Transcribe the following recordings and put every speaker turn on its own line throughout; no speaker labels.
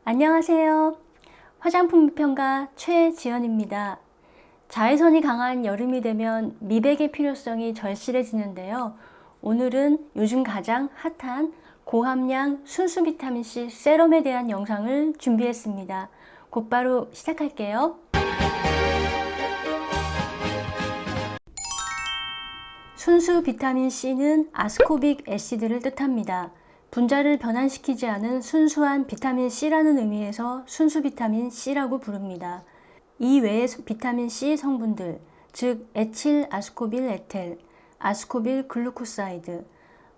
안녕하세요. 화장품 비평가 최지연입니다. 자외선이 강한 여름이 되면 미백의 필요성이 절실해지는데요. 오늘은 요즘 가장 핫한 고함량 순수 비타민C 세럼에 대한 영상을 준비했습니다. 곧바로 시작할게요. 순수 비타민C는 아스코빅 애시드를 뜻합니다. 분자를 변환시키지 않은 순수한 비타민C라는 의미에서 순수 비타민C라고 부릅니다. 이 외의 비타민C 성분들, 즉 에틸 아스코빌 에텔, 아스코빌 글루코사이드,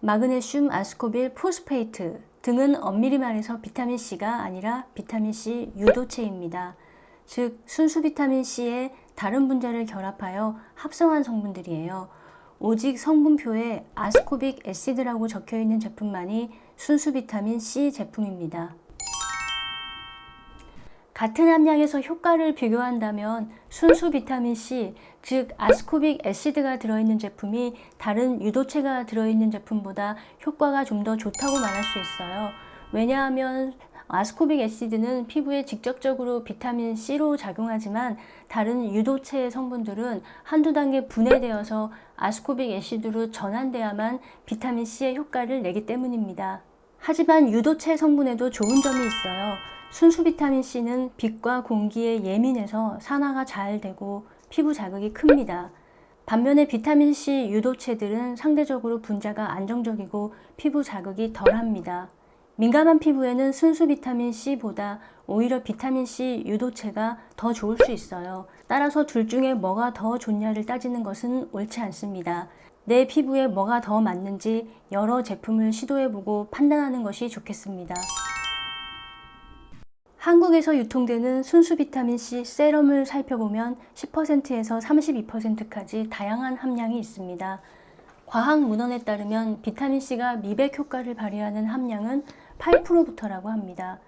마그네슘 아스코빌 포스페이트 등은 엄밀히 말해서 비타민C가 아니라 비타민C 유도체입니다. 즉 순수 비타민C의 다른 분자를 결합하여 합성한 성분들이에요. 오직 성분표에 아스코빅 애시드라고 적혀 있는 제품만이 순수 비타민 C 제품입니다. 같은 함량에서 효과를 비교한다면 순수 비타민 C, 즉 아스코빅 애시드가 들어있는 제품이 다른 유도체가 들어있는 제품보다 효과가 좀 더 좋다고 말할 수 있어요. 왜냐하면 아스코빅 애시드는 피부에 직접적으로 비타민 C로 작용하지만 다른 유도체의 성분들은 한두 단계 분해되어서 아스코빅 애시드로 전환돼야만 비타민 C의 효과를 내기 때문입니다. 하지만 유도체 성분에도 좋은 점이 있어요. 순수 비타민 C는 빛과 공기에 예민해서 산화가 잘 되고 피부 자극이 큽니다. 반면에 비타민 C 유도체들은 상대적으로 분자가 안정적이고 피부 자극이 덜합니다. 민감한 피부에는 순수 비타민 C보다 오히려 비타민 C 유도체가 더 좋을 수 있어요. 따라서 둘 중에 뭐가 더 좋냐를 따지는 것은 옳지 않습니다. 내 피부에 뭐가 더 맞는지 여러 제품을 시도해보고 판단하는 것이 좋겠습니다. 한국에서 유통되는 순수 비타민C 세럼을 살펴보면 10%에서 32%까지 다양한 함량이 있습니다. 과학 문헌에 따르면 비타민C가 미백 효과를 발휘하는 함량은 8%부터라고 합니다.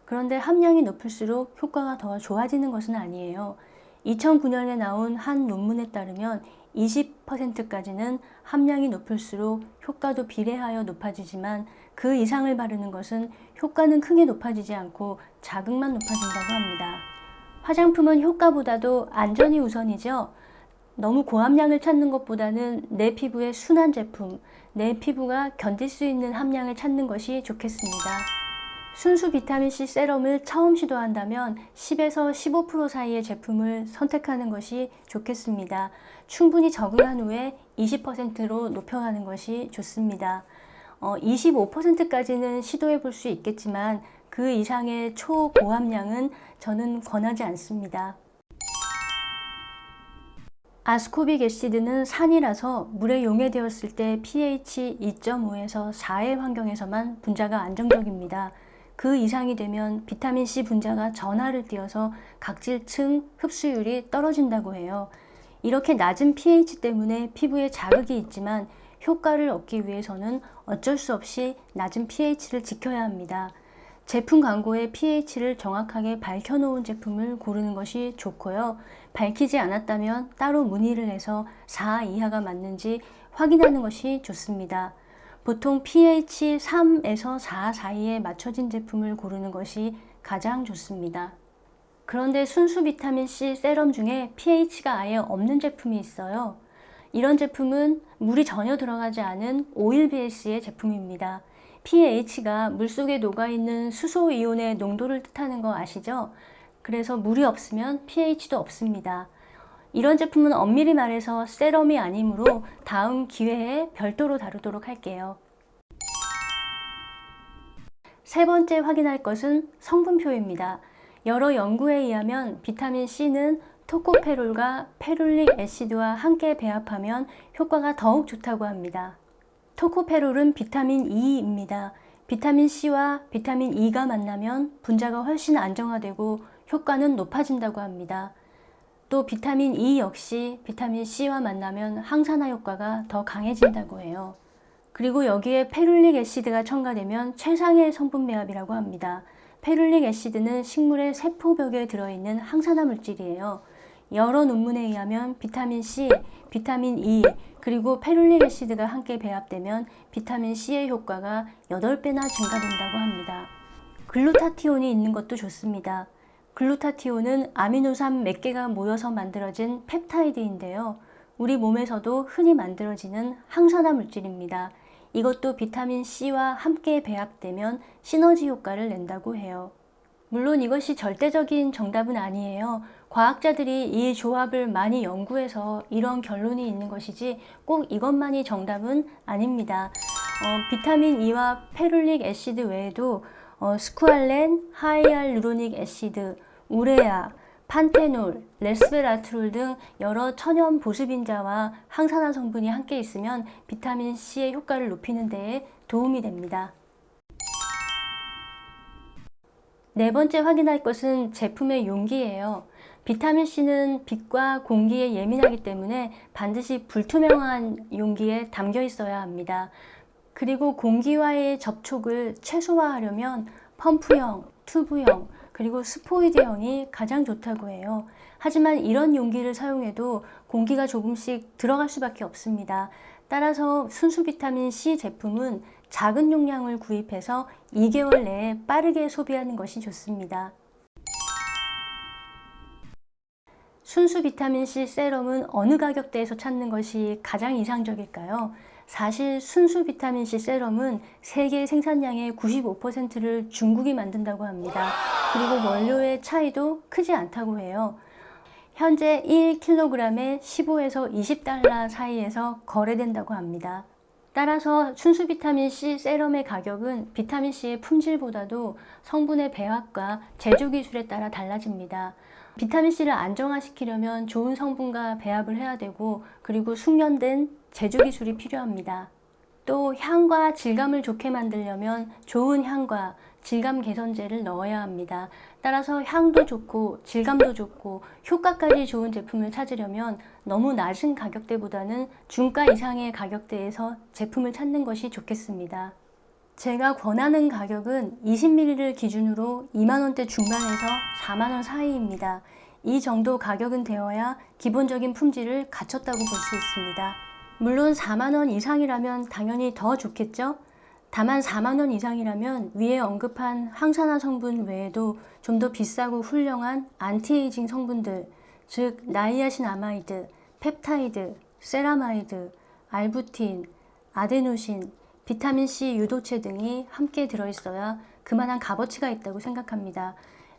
그런데 함량이 높을수록 효과가 더 좋아지는 것은 아니에요. 2009년에 나온 한 논문에 따르면 20%까지는 함량이 높을수록 효과도 비례하여 높아지지만 그 이상을 바르는 것은 효과는 크게 높아지지 않고 자극만 높아진다고 합니다. 화장품은 효과보다도 안전이 우선이죠. 너무 고함량을 찾는 것보다는 내 피부에 순한 제품, 내 피부가 견딜 수 있는 함량을 찾는 것이 좋겠습니다. 순수 비타민C 세럼을 처음 시도한다면 10에서 15% 사이의 제품을 선택하는 것이 좋겠습니다. 충분히 적응한 후에 20%로 높여가는 것이 좋습니다. 25%까지는 시도해 볼 수 있겠지만 그 이상의 초고함량은 저는 권하지 않습니다. 아스코빅 애시드는 산이라서 물에 용해되었을 때 pH 2.5에서 4의 환경에서만 분자가 안정적입니다. 그 이상이 되면 비타민C 분자가 전하를 띄어서 각질층 흡수율이 떨어진다고 해요. 이렇게 낮은 pH 때문에 피부에 자극이 있지만 효과를 얻기 위해서는 어쩔 수 없이 낮은 pH를 지켜야 합니다. 제품 광고에 pH를 정확하게 밝혀놓은 제품을 고르는 것이 좋고요. 밝히지 않았다면 따로 문의를 해서 4 이하가 맞는지 확인하는 것이 좋습니다. 보통 pH 3에서 4 사이에 맞춰진 제품을 고르는 것이 가장 좋습니다. 그런데 순수 비타민C 세럼 중에 pH가 아예 없는 제품이 있어요. 이런 제품은 물이 전혀 들어가지 않은 오일 베이스의 제품입니다. pH가 물속에 녹아있는 수소 이온의 농도를 뜻하는 거 아시죠? 그래서 물이 없으면 pH도 없습니다. 이런 제품은 엄밀히 말해서 세럼이 아니므로 다음 기회에 별도로 다루도록 할게요. 세 번째 확인할 것은 성분표입니다. 여러 연구에 의하면 비타민 C는 토코페롤과 페룰릭 애시드와 함께 배합하면 효과가 더욱 좋다고 합니다. 토코페롤은 비타민 E입니다. 비타민 C와 비타민 E가 만나면 분자가 훨씬 안정화되고 효과는 높아진다고 합니다. 또 비타민 E 역시 비타민 C와 만나면 항산화 효과가 더 강해진다고 해요. 그리고 여기에 페룰릭 애시드가 첨가되면 최상의 성분 배합이라고 합니다. 페룰릭 애시드는 식물의 세포벽에 들어있는 항산화 물질이에요. 여러 논문에 의하면 비타민 C, 비타민 E, 그리고 페룰릭 애시드가 함께 배합되면 비타민 C의 효과가 8배나 증가된다고 합니다. 글루타티온이 있는 것도 좋습니다. 글루타티온은 아미노산 몇 개가 모여서 만들어진 펩타이드인데요. 우리 몸에서도 흔히 만들어지는 항산화 물질입니다. 이것도 비타민 C와 함께 배합되면 시너지 효과를 낸다고 해요. 물론 이것이 절대적인 정답은 아니에요. 과학자들이 이 조합을 많이 연구해서 이런 결론이 있는 것이지 꼭 이것만이 정답은 아닙니다. 비타민 E와 페룰릭 애시드 외에도 스쿠알렌, 하이알루로닉 애시드, 우레아, 판테놀, 레스베라트롤 등 여러 천연 보습인자와 항산화 성분이 함께 있으면 비타민 C의 효과를 높이는 데에 도움이 됩니다. 네 번째 확인할 것은 제품의 용기예요. 비타민 C는 빛과 공기에 예민하기 때문에 반드시 불투명한 용기에 담겨 있어야 합니다. 그리고 공기와의 접촉을 최소화하려면 펌프형, 튜브형, 그리고 스포이드형이 가장 좋다고 해요. 하지만 이런 용기를 사용해도 공기가 조금씩 들어갈 수밖에 없습니다. 따라서 순수 비타민 C 제품은 작은 용량을 구입해서 2개월 내에 빠르게 소비하는 것이 좋습니다. 순수 비타민 C 세럼은 어느 가격대에서 찾는 것이 가장 이상적일까요? 사실 순수 비타민 C 세럼은 세계 생산량의 95%를 중국이 만든다고 합니다. 그리고 원료의 차이도 크지 않다고 해요. 현재 1kg에 15에서 20달러 사이에서 거래된다고 합니다. 따라서 순수 비타민 C 세럼의 가격은 비타민 C의 품질보다도 성분의 배합과 제조 기술에 따라 달라집니다. 비타민 C를 안정화시키려면 좋은 성분과 배합을 해야 되고, 그리고 숙련된 제조 기술이 필요합니다. 또 향과 질감을 좋게 만들려면 좋은 향과 질감 개선제를 넣어야 합니다. 따라서 향도 좋고 질감도 좋고 효과까지 좋은 제품을 찾으려면 너무 낮은 가격대보다는 중가 이상의 가격대에서 제품을 찾는 것이 좋겠습니다. 제가 권하는 가격은 20ml를 기준으로 2만원대 중반에서 4만원 사이입니다. 이 정도 가격은 되어야 기본적인 품질을 갖췄다고 볼 수 있습니다. 물론 4만원 이상이라면 당연히 더 좋겠죠? 다만 4만원 이상이라면 위에 언급한 항산화 성분 외에도 좀 더 비싸고 훌륭한 안티에이징 성분들, 즉 나이아신아마이드, 펩타이드, 세라마이드, 알부틴, 아데노신, 비타민C 유도체 등이 함께 들어있어야 그만한 값어치가 있다고 생각합니다.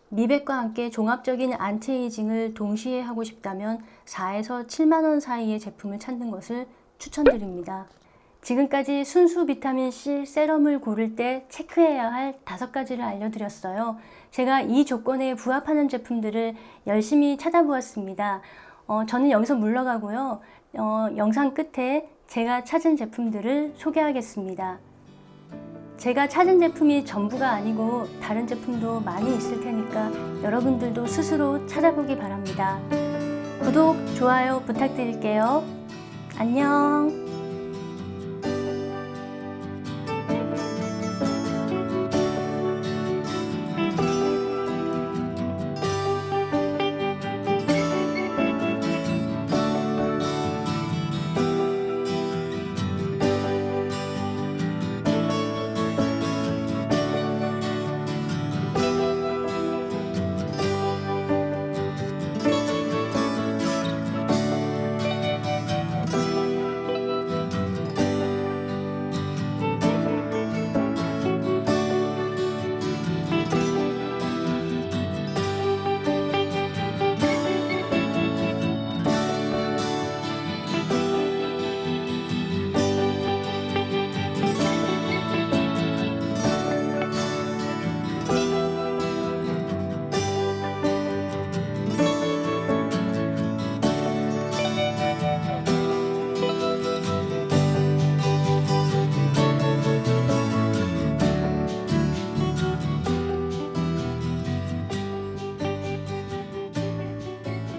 미백과 함께 종합적인 안티에이징을 동시에 하고 싶다면 4에서 7만원 사이의 제품을 찾는 것을 추천드립니다. 지금까지 순수 비타민C 세럼을 고를 때 체크해야 할 5가지를 알려드렸어요. 제가 이 조건에 부합하는 제품들을 열심히 찾아보았습니다. 저는 여기서 물러가고요. 영상 끝에 제가 찾은 제품들을 소개하겠습니다. 제가 찾은 제품이 전부가 아니고 다른 제품도 많이 있을 테니까 여러분들도 스스로 찾아보기 바랍니다. 구독, 좋아요 부탁드릴게요. 안녕.